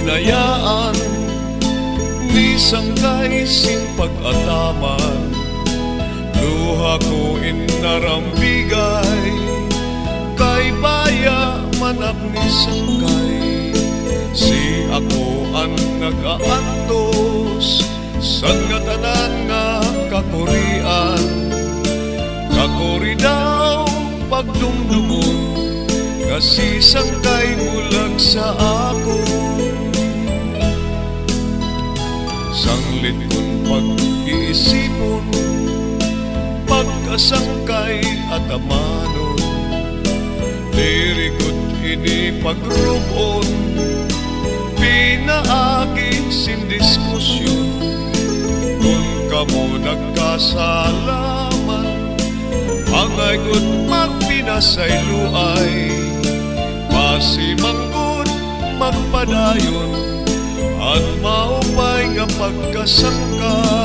hinayaan ni sangkay sin pag-ataman. Luha ko inarambigay kay baya manak ni sangkay. Si ako ang nag-aantos sa tanan nga kakurian. Kakuri daw pagdumdumon nga si sangkay bulag sa ako. Sanglit kong pag-iisipon, pagkasangkay at amanon. Dirikot ini pagrubon, pinaagi sin diskusyon. Kung kamo nagkasalaman, angay good magpinasayluay. Pasimanggod magpadayon at maupay nga pagkasangkay.